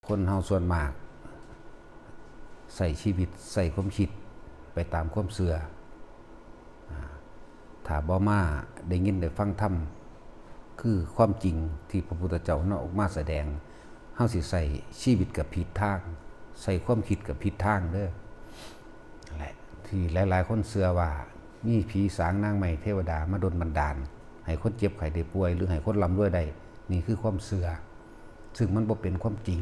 คนเฮาส่วนมากใส่ชีวิตใส่ความคิดไปตามความเชื่อถ้าบ่มาได้ยินได้ฟังธรรมคือความจริงที่พระพุทธเจ้าเนาะออกมาแสดงเฮาสิใส่ชีวิตกับผิดทางใส่ความคิดกับผิดทางเด้อแหละที่หลายๆคนเชื่อว่ามีผีสางนางไม้เทวดามาดลบันดาลให้คนเจ็บไข้ได้ป่วยหรือให้คนร่ำรวยได้นี่คือความเชื่อซึ่งมันบ่เป็นความจริง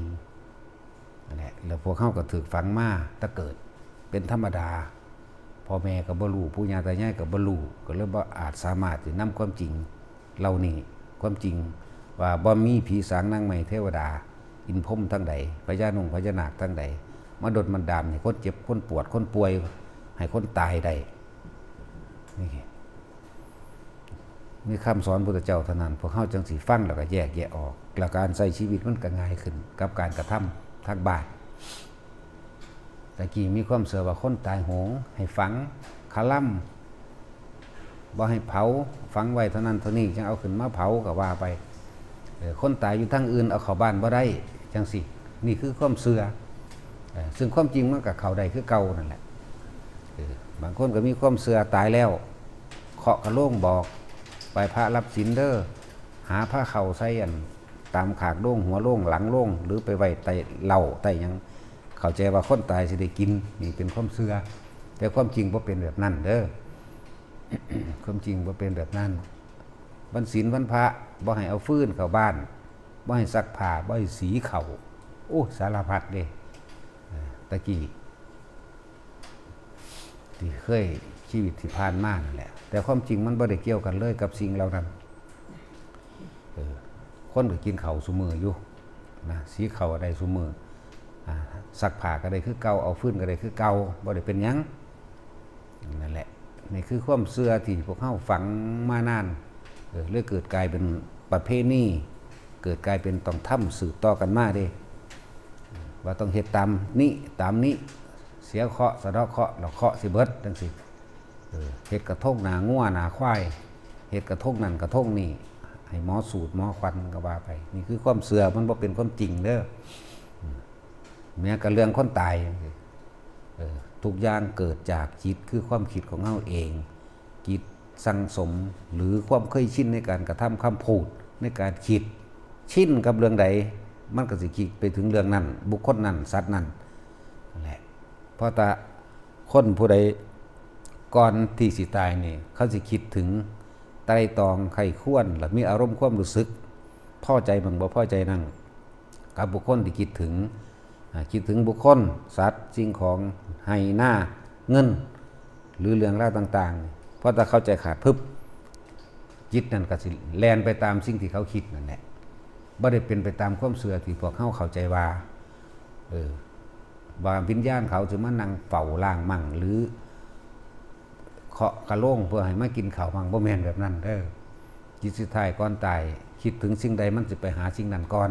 นั่นแหละแล้วพวกเขาก็ถูกฝังมาถ้าเกิดเป็นธรรมดาพ่อแม่ก็บ่รู้ปู่ย่าตายายก็บ่รู้ก็เลยบ่อาจสามารถสินำความจริงเหล่านี้ความจริงว่าบ่มีผีสางนางไม้เทวดาอินพรหมทั้งใดพญานาคทั้งใดมาดลบันดาลให้คนเจ็บคนปวดคนป่วยให้คนตายได้นี่มีคำสอนพุทธเจ้าเท่านั้นพวกเขาจังสิฟังแล้วก็แยกแยะออกแล้วการใช้ชีวิตมันก็ง่ายขึ้นกับการกระทำทางบ้านแต่กี้มีความเชื่อว่าคนตายโหงให้ฝังคาล่ำบ่ให้เผาฝังไว้เท่านั้นเท่านี้จังเอาขึ้นมาเผาก็ว่าไปคนตายอยู่ทางอื่นเอาเข้าบ้านบ่ได้จังสินี่คือความเชื่อซึ่งความจริงมันกับเขาใดคือเก่านั่นแหละบางคนก็มีความเชื่อตายแล้วเคาะกระโล่งบอกไปพระรับศีลเด้อหาผ้าเข่าใส่อันตามขากโล่งหัวโล่งหลังโล่งหรือไปไว้ใต้เหล้าใต้ยังเข้าใจว่าคนตายสิได้กินนี่เป็นความเชื่อแต่ความจริงบ่เป็นแบบนั้นเด้อ ความจริงบ่เป็นแบบนั้นวันศีลวันพระบ่ให้เอาฟืนเข้าบ้านบ่ให้ซักผ้าบ่ให้สีเข่าโอ้สารพัดเด้ตะกี้ที่เคยชีวิตที่ผ่านมานั่นแหละแต่ความจริงมันบ่ได้เกี่ยวกันเลยกับสิ่งเหล่านั้นคนก็กินข้าวซุมื้ออยู่นะสีข้าวได้ซุมื้อซักผ้าก็ได้คือเก่าเอาฟืนก็ได้คือเก่าบ่ได้เป็นหยังนั่นแหละนี่คือความเชื่อที่พวกเขาฝังมานานเลยเกิดกลายเป็นประเพณีเกิดกลายเป็นต้องทำสืบต่อกันมาเด้ว่าต้องเฮ็ดตามนี้เสียเคาะสะเดาะเคาะแล้วเคาะสิเบิดจังซี่เฮ็ดกระทงหน้างัวหน้าควายเฮ็ดกระทงนั่นกระทงนี่ให้หมอสูตรหมอควันก็ว่าไปนี่คือความเชื่อมันบ่เป็นความจริงเด้อแม้กระเรื่องคนตายทุกอย่างเกิดจากจิตคือความคิดของเฮาเองจิตสั่งสมหรือความเคยชินในการกระทำคำพูดในการคิดชินกับเรื่องใดมันก็สิคิดไปถึงเรื่องนั้นบุคคลนั้นสัตว์นั้นนั่นแหละเพราะแต่คนผู้ใดก่อนที่สิตายนี่เขาสิคิดถึงไตร่ตรองไข้ควรและมีอารมณ์ความรู้สึกพอใจบ้างบ่พอใจนั่นกับบุคคลที่คิดถึงบุคคลสัตว์สิ่งของให้หน้าเงินหรือเรื่องราวต่างๆเพราะถ้าเข้าใจขาดพึบจิตนั่นก็สิแล่นไปตามสิ่งที่เขาคิดนั่นแหละบ่ได้เป็นไปตามความเชื่อที่พวกเขาเข้าใจว่าว่าวิญญาณเขาจะมานั่งเฝ้าล่างมั่งหรือเคาะกระโล่งเพื่อให้มากินข้าวมั่งบ่แม่นแบบนั้นเด้อจิตสุดท้ายก่อนตายคิดถึงสิ่งใดมันจะไปหาสิ่งนั้นก่อน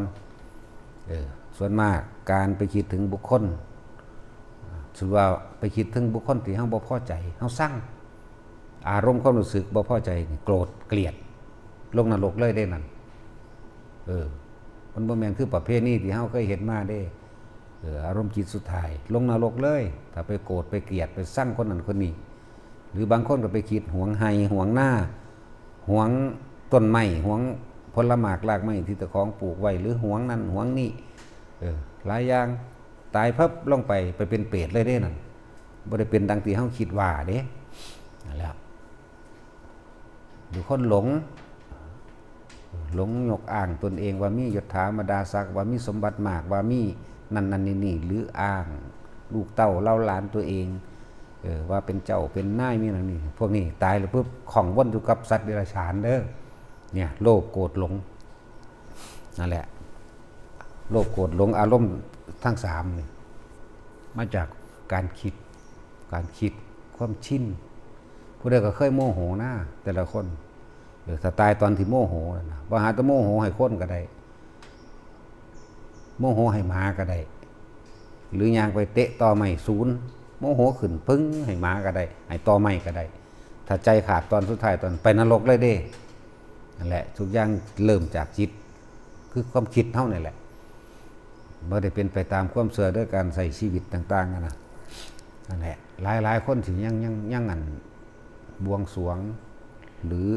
ส่วนมากการไปคิดถึงบุคคลถือว่าไปคิดถึงบุคคลที่เฮาบ่พอใจเฮาสั่งอารมณ์ความรู้สึกบ่พอใจโกรธเกลียดลงนรกเลยได้นั่นมันบ่แม่นคือประเภทนี้ที่เฮาเคยเห็นมาเด้อารมณ์จิตสุดท้ายลงนรกเลยถ้าไปโกรธไปเกลียดไปสั่งคนนั้นคนนี้หรือบางคนก็ไปคิดหวงไห้หวงหน้าหวงต้นไม้หวงผลไม้รากไม้ที่เจ้าของปลูกไว้หรือหวงนั่นหวงนี่หลายอย่างตายพับลงไปเป็นเปรตเลยเด้นั่นบ่ได้เป็นดังที่เฮาคิดว่าเด้นั่นแหละหรือคนหลงยกอ้างตนเองว่ามียศถาบรรดาศักดิ์ว่ามีสมบัติมากว่ามีนั่นนี่หรืออ้างลูกเต้าเล่าหลานตัวเองว่าเป็นเจ้าเป็นนายมีนั่นนี่พวกนี้ตายแล้วปุ๊บของวนอยู่กับสัตว์เดรัจฉานเด้อเนี่ยโลภโกรธหลงนั่นแหละโลภโกรธหลงอารมณ์ทั้ง3นี่มาจากการคิดความชินผู้ใดก็เคยโมโหนะแต่ละคนถ้าตายตอนที่โมโหนะว่าหาแต่โมโหให้คนก็ได้โมโหให้หมาก็ได้หรือยางไปเตะต่อไม้ศูนย์โมโหขึ้นปึ้งให้หมาก็ได้ให้ต่อไม้ก็ได้ถ้าใจขาดตอนสุดท้ายตอนไปนรกเลยเด้นั่นแหละทุกอย่างเริ่มจากจิตคือความคิดเท่านั่นแหละ บ่ได้เป็นไปตามความเชื่อด้วยการใส่ชีวิตต่างๆนะนั่นแหละหลายคนที่ยังอันบวงสรวงหรือ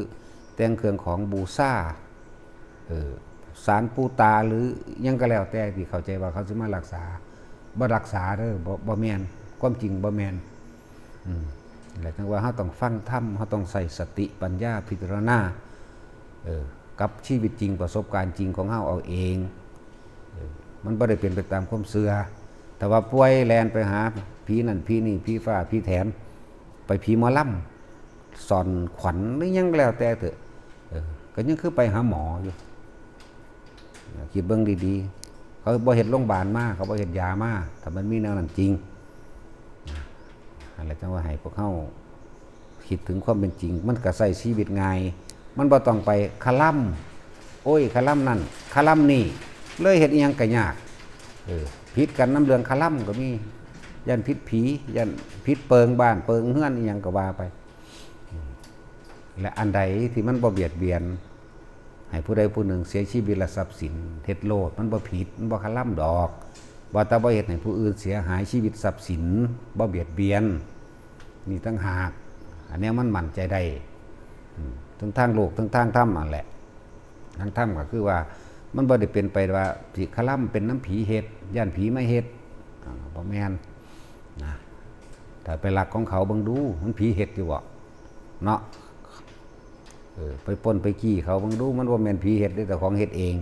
แต่งเครื่องของบูชาศาลปู่ตาหรือยังก็แล้วแต่ที่เข้าใจว่าเขาสิมารักษาบ่รักษาเด้อบ่แม่นความจริงบ่แม่นแล้วจังว่าเฮาต้องฟังธรรมเฮาต้องใส่สติปัญญาพิจารณากับชีวิตจริงประสบการณ์จริงของเฮาเอาเองมันบ่ได้เป็นไปตามความเชื่อแต่ว่าป่วยแลนไปหาผีนั่นผีนี่ผีฟ้าผีแถนไปผีหมอลำสอนขวัญหรือยังแล้วแต่เถอะก็ยังคือไปหาหมออยู่คิดเบิ่งดีๆเขาบ่เฮ็ดโรงพยาบาลมาเขาบ่เฮ็ดยามาถ้ามันมีแนวนั้นจริงอะไรจังว่าให้พวกเฮาคิดถึงความเป็นจริงมันก็ใช้ชีวิตง่ายมันบ่ต้องไปคาล่ำโอ้ยคาล่ำนั่นคาล่ำนี่เลยเฮ็ดอีหยังก็ยากผิดกันน้ำเรื่องคาล่ำก็มียันผิดผียันผิดเปิงบ้านเปิงเฮือนอีหยังก็ว่าไปและอันใดที่มันบ่เบียดเบียนให้ผู้ใดผู้หนึ่งเสียชีวิตและทรัพย์สินเท็จโลดมันบ่ผิดมันบ่คาล่ำดอกว่าแต่บ่เฮ็ดให้ผู้อื่นเสียหายชีวิตทรัพย์สินบ่เบียดเบียนนี่ตั้งหากอันนี้มันมั่นใจได้ทั้งทางโลกทั้งทางธรรมนั่นแหละทางธรรมก็คือว่ามันบ่ได้เป็นไปว่าสิคาล่ำเป็นน้ำผีเฮ็ดย่านผีไม่เฮ็ดบ่แม่นนะถ้าไปหลักของเขาเบิ่งดูมันผีเฮ็ดอยู่บ่เนาะไปปล้นไปขี้เขาเบิ่งดูมันบ่แม่นผีเฮ็ดแต่ของเฮ็ดเอง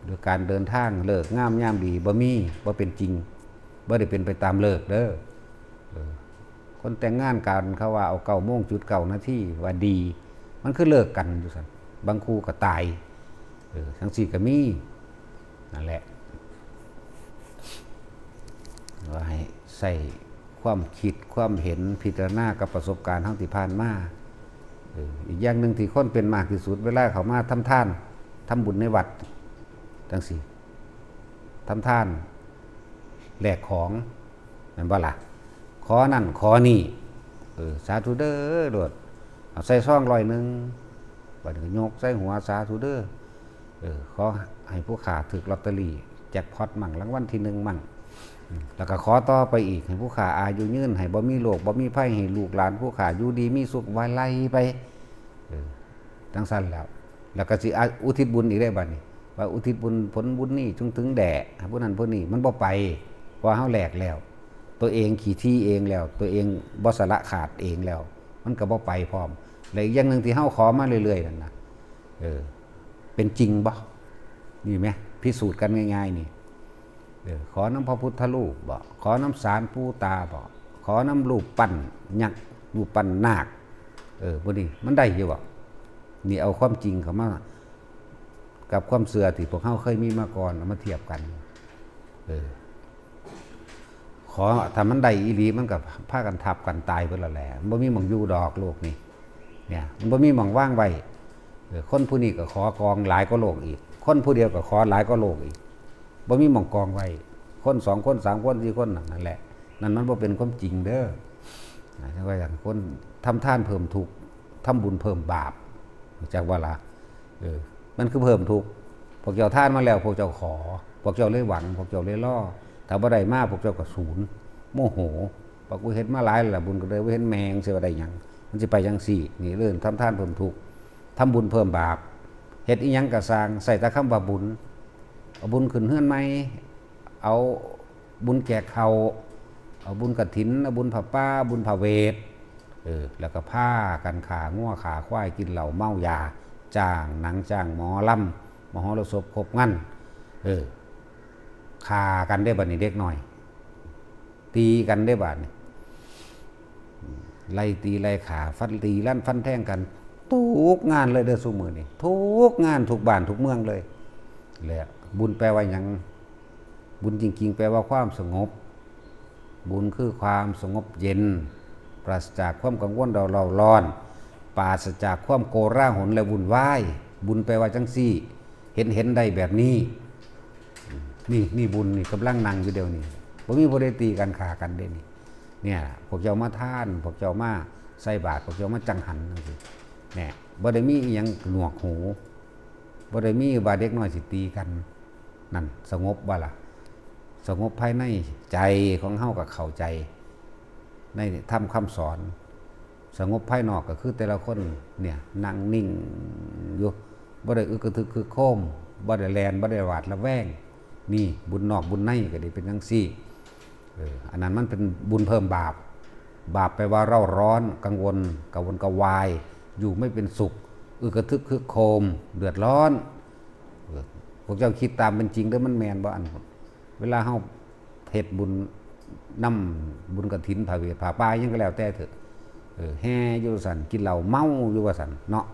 โดยการเดินทางเลิกงามยามดีบ่มีบ่เป็นจริงบ่ได้เป็นไปตามเลิกเด้อคนแต่งงานกันเขาว่าเอา9 โมงจุด9 นาทีว่าดีมันคือเลิกกันอยู่ซั่นบางคู่ก็ตายทั้งสี่ก็มีนั่นแหละว่าให้ใส่ความคิดความเห็นพิจารณากับประสบการณ์ทั้งที่ผ่านมาอีกอย่างหนึ่งที่คนเป็นมากที่สุดเวลาเขามาทำทานทำบุญในวัดทั้งสี่ทำทานแลกของนั่นบ่ล่ะขอนั่นขอนี่สาธุเด้อโดดเอาใส่ซอง100บัดนี้ยกใส่หัวสาธุเด้อขอให้ผู้ขาถูกลอตเตอรี่แจ็คพอตมั่งรางวัลที่1มั่งแล้วก็ขอต่อไปอีกให้ผู้ขาอายุยืนให้บ่มีโรคบ่มีภัยให้ลูกหลานผู้ขาอยู่ดีมีสุขไว้ไล่ไปจังซั่นแล้วก็สิอุทิศบุญอีกได้บัดนี้ว่าอุทิศบุญผลบุญนี่จงถึงแด่ผู้นั้นผู้นี้มันบ่ไปเพราะเฮาแหลกแล้วตัวเองขี่ที่เองแล้วตัวเองบ่สละขาดเองแล้วมันก็บ่ไปพร้อมและอีกอย่างนึงที่เฮาขอมาเรื่อยๆนั่นน่ะเป็นจริงบ่นี่ไหมพิสูจน์กันง่ายๆนี่ขอน้ำพระพุทธรูปบ่ขอน้ำศาลปู่ตาบ่ขอน้ำรูปปั้นยักษ์รูปปั้นนาคพวกนี้มันได้อยู่บ่นี่เอาความจริงเข้ามากับความเชื่อที่พวกเฮาเคยมีมาก่อนเอามาเทียบกันขอถ้ามันได้อีหลีมันก็พากันทับกันตายเบิดแล้วแหละมันบ่มีหม่องอยู่ดอกโลกนี่เนี่ยมันบ่มีหม่องว่างไว้คนผู้นี้ก็ขอกองหลายก็โลกอีกคนผู้เดียวก็ขอหลายก็โลกอีกบ่มีหม่องกองไว้คน2 คน3 คน4 คนนั่นแหละนั่นมันบ่เป็นความจริงเด้อจังว่าอย่างคนทำทานเพิ่มทุกข์ทำบุญเพิ่มบาปจากว่าล่ะมันคือเพิ่มทุกข์พวกเจ้าทานมาแล้วพวกเจ้าขอพวกเจ้าเลยหวังพวกเจ้าเลยล่อถ้าบ่ได้มาพวกเจ้าก็สูญโมโหพอกูเฮ็ดมาหลายแล้วบุญก็เลยบ่เห็นแมงสิว่าได้หยังมันสิไปจังซี่นี่เรื่องทำทานเพิ่มทุกข์ทำบุญเพิ่มบาปเฮ็ดอีหยังก็สร้างใส่แต่คำว่าบุญเอาบุญขึ้นเฮือนใหม่เอาบุญแจกข้าวเอาบุญกฐินเอาบุญผ้าป่าบุญผ้าเวทแล้วก็ผ้ากันขางัวขาควายกินเหล้าเมายาจ้างหนังจ้างหมอลำมหรสพครบงั้นฆ่ากันได้บัดนี้เด็กหน่อยตีกันได้บัดนี้ไล่ตีไล่ขาฟันตีลั่นฟันแท่งกันทุกงานเลยเด้อซุมื้อนี้ทุกงานทุกบ้านทุกเมืองเลยแหละบุญแปลว่าหยังบุญจริงๆแปลว่าความสงบบุญคือความสงบเย็นปราศจากความกังวลเราร้อนปราศจากความโกลาหลและวุ่นวายบุญแปลว่าจังซี่เห็นได้แบบนี้นี่บุญนี่กำลังนั่งอยู่เดี๋ยวนี้บ่มีผู้ใดตีกันฆ่ากันเด้นี่เนี่ยพวกเจ้ามาทานพวกเจ้ามาใส่บาตรพวกเจ้ามาจังหันจังซี่เนี่ยบ่ได้มีอีหยังหนวกหูบ่ได้มีว่าเด็กน้อยสิตีกัน นั่นสงบบ่ล่ะสงบภายในใจของเฮากับเข้าใจในทำคำสอนสงบภายนอกก็คือแต่ละคนเนี่ยนั่งนิ่งอยู่บ่ได้อึกกระทึกคือโคมบ่ได้แลนบ่ได้หวาดระแวงนี่บุญนอกบุญในก็ได้เป็นจังซี่อันนั้นมันเป็นบุญเพิ่มบาปแปลว่าเร่าร้อนกังวลกระวนกระวายอยู่ไม่เป็นสุขอึกกระทึกคือโคมเดือดร้อนพวกเจ้าคิดตามเป็นจริงเด้อมันแม่นบ่อันเวลาเฮาเฮ็ดบุญนำบุญกฐินพาเวทพาป่ายังก็แล้วแต่เถอะแห่อยู่สั่นกินเหล้าเมาอยู่ว่าสั่นเนาะ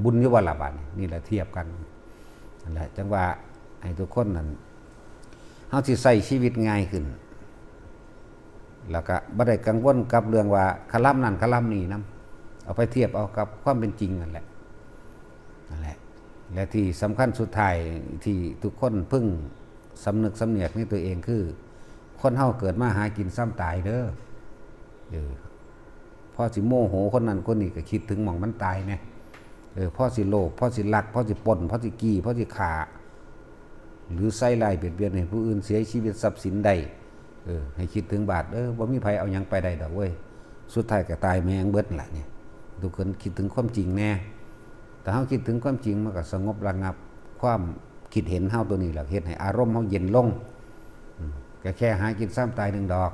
บุญอยู่ว่าละบาดนี่แหละเทียบกันนั่นแหละจังว่าให้ทุกคนนั้นเฮาสิใช้ชีวิตง่ายขึ้นแล้วก็บ่ได้กังวลกับเรื่องว่าคลำนั่นคลำนี่นำเอาไปเทียบเอากับความเป็นจริงนั่นแหละและที่สำคัญสุดท้ายที่ทุกคนพึ่งสำนึกสำเนียกในตัวเองคือคนเฮาเกิดมาหากินซ้ำตายเด้อพ่อสิโมโหคนนั้นคนนี้ก็คิดถึงหม่องมันตายเนี่ยพ่อสิโลภพ่อสิลักพ่อสิปล้นพ่อสิกี้พ่อสิฆ่าหรือใส่ร้ายเบียดเบียนให้ผู้อื่นเสียชีวิตทรัพย์สินใดให้คิดถึงบาปบ่มีไผเอาหยังไปได้ดอกเว้ยสุดท้ายก็ตายแม่งเบิดล่ะเนี่ยทุกคนคิดถึงความจริงแน่แต่เฮาคิดถึงความจริงมันก็สงบระงับความคิดเห็นเฮาตัวนี้แหละเฮ็ดให้อารมณ์เฮาเย็นลงก็แค่หากินซ้ำตายหนึ่งดอก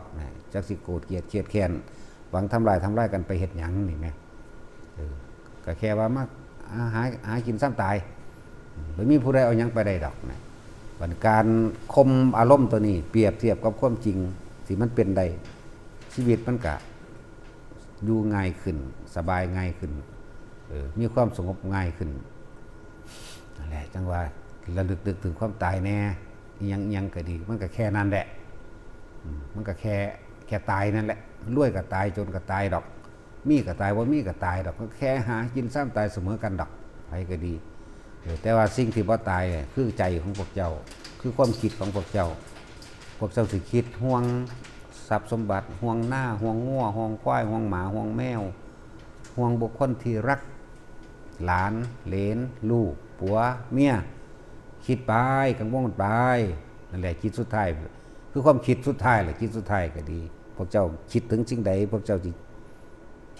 จักสิโกรธเกลียดเครียดแค้นหวังทำลายกันไปเฮ็ดหยังนี่แม่ก็แค่ว่ามาหากินซ้ำตายบ่มีผู้ใดเอาหยังไปได้ดอกนะวันการคมอารมณ์ตัวนี้เปรียบเทียบกับความจริงที่มันเป็นได้ชีวิตมันก็อยู่ง่ายขึ้นสบายง่ายขึ้นมีความสงบง่ายขึ้นนั่นแหละจังว่าระลึกถึงความตายแน่ยังก็ดีมันก็แค่นั้นแหละมันก็แค่ตายนั่นแหละรวยก็ตายจนก็ตายดอกมีก็ตายบ่มีก็ตายดอกก็แค่หากินซ้ำตายเสมอกันดอกไปก็ดีแต่ว่าสิ่งที่บ่ตายคือใจของพวกเจ้าคือความคิดของพวกเจ้าสิคิดห่วงทรัพย์สมบัติห่วงหน้าห่วงงัวห่วงควายห่วงหมาห่วงแมวห่วงบุคคลที่รักหลานเหลนลูกผัวเมียคิดไปกังวลไปนั่นแหละคิดสุดท้ายคือความคิดสุดท้ายแหละคิดสุดท้ายก็ดีพวกเจ้าคิดถึงสิ่งใดพวกเจ้าจิต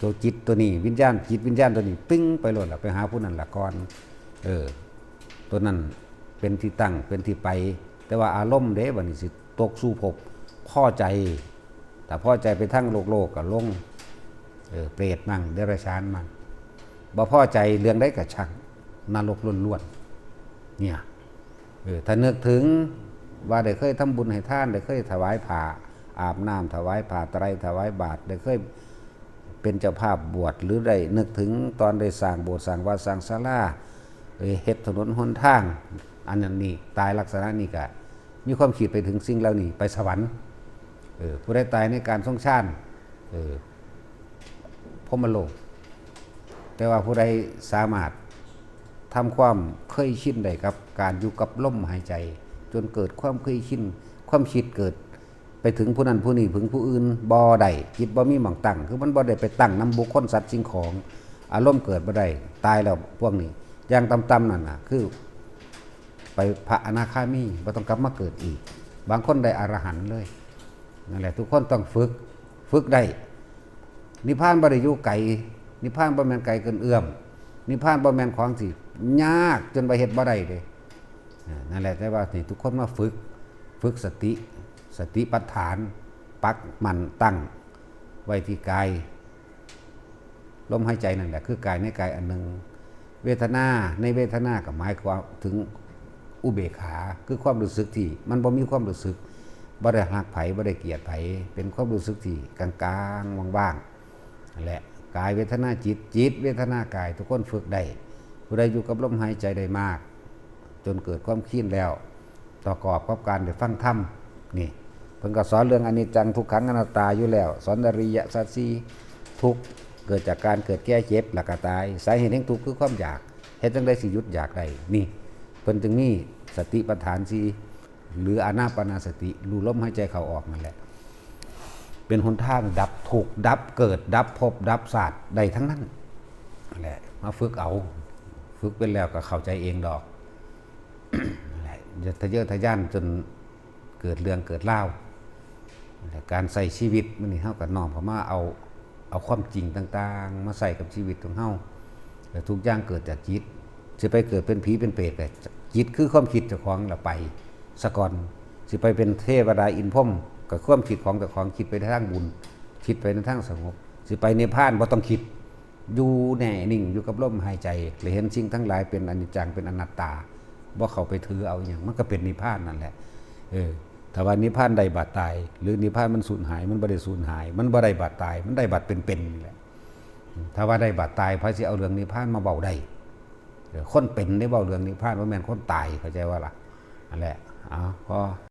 ตัวจิตตัวนี้วิญญาณจิตวิญญาณตัวนี้ปิ้งไปโลดล่ะไปหาผู้นั้นล่ะก่อนตัวนั้นเป็นที่ตั้งเป็นที่ไปแต่ว่าอารมณ์เด้บัดนี้สิตกสู่ภพพอใจแต่พอใจไปทั้งโลกก็ลงเปรตมั่งเดรัจฉานมั่งบ่พอใจเรื่องใดก็ช่างนรกล้วนๆเนี่ยถ้านึกถึงว่าได้เคยทำบุญให้ท่านได้เคยถวายผ้าอาบน้ำถวายผ้าไตรถวายบาตรได้เคยเป็นเจ้าภาพบวชหรือได้นึกถึงตอนได้สร้างโบสถ์สร้างวัดสร้างศาลาเฮ็ดถนนหนทางอันนั้นนี่ตายลักษณะนี้ก็มีความคิดไปถึงสิ่งเหล่านี้ไปสวรรค์ผู้ใดตายในการทรงชาติพรหมโลกแต่ว่าผู้ใดสามารถทำความเคยชินได้กับการอยู่กับลมหายใจจนเกิดความเคยชินความคิดเกิดไปถึงผู้นั้นผู้นี้ถึงผู้อื่นบ่ได้จิตบ่มีหม่องตั้งคือมันบ่ได้ไปตั้งนำบุคคลสัตว์สิ่งของอารมณ์เกิดบ่ได้ตายแล้วพวกนี้อย่างต่ำๆนั่นน่ะคือไปพระอนาคามีบ่ต้องกลับมาเกิดอีกบางคนได้อรหันต์เลยนั่นแหละทุกคนต้องฝึกได้นิพพานบ่ได้อยู่ไกลนิพพานบ่แม่นไกลเกินเอื้อมนิพพานบ่แม่นของที่ยากจนไปเฮ็ดบ่ได้เด้นั่นแหละแต่ว่านี่ทุกคนมาฝึกสติปัฏฐานปักมันตั้งไว้ที่กายลมหายใจนั่นแหละคือกายในกายอันนึงเวทนาในเวทนาก็หมายความถึงอุเบกขาคือความรู้สึกที่มันบ่มีความรู้สึกบ่ได้รักไผบ่ได้เกลียดไผเป็นความรู้สึกที่กลางๆว่างๆนั่นแหละกายเวทนาจิตเวทนากายทุกคนฝึกได้ผู้ใดอยู่กับลมหายใจได้มากจนเกิดความคิดแล้วประกอบกับการได้ฟังธรรมนี่เพิ่นก็สอนเรื่องอนิจจังทุกขังอนัตตาอยู่แล้วสอนอริยสัจสี่ทุกข์เกิดจากการเกิดแก่เจ็บแล้วก็ตายสาเหตุแห่งทุกข์คือความอยากเฮ็ดจังได๋สิหยุดอยากได้นี่เพิ่นจึงมีสติปัฏฐานสี่หรืออานาปานสติรู้ลมหายใจเข้าออกนั่นแหละเป็นหนทางดับทุกข์ดับเกิดดับภพดับศาสตร์ได้ทั้งนั้นนั่นแหละมาฝึกเอาฝึกเป็นแล้วก็เข้าใจเองดอกนั่นแหละ จะทะเยอทะยานจนเกิดเรื่องเกิดเล่าวการใส่ชีวิตมันนี่เฮาก็น้อมเข้ามาเอาความจริงต่างๆมาใส่กับชีวิตของเฮาแต่ทุกอย่างเกิดจากจิตสิไปเกิดเป็นผีเป็นเปรตก็จิตคือความคิดเจ้าของละไปซะก่อนสิไปเป็นเทวดาอินพรหมก็ความคิดของเจ้าของคิดไปในทางบุญคิดไปในทางสงบสิไปนิพพานบ่ต้องคิดอยู่แน่นิ่งอยู่กับลมหายใจเลยเห็นสิ่งทั้งหลายเป็นอนิจจังเป็นอนัตตาบ่เข้าไปถือเอาอย่างมันก็เป็นนิพพานนั่นแหละถ้าว่านิพพานได้บัดตายหรือนิพพานมันสูญหายมันบ่ได้สูญหายมันบ่ได้บัดตายมันได้บัดเป็นๆนี่แหละถ้าว่าได้บัดตายพระสิเอาเรื่องนิพพานมาเว้าได้คนเป็นได้เว้าเรื่องนิพพานบ่แม่นคนตายเข้าใจว่าล่ะนั่นแหละพอ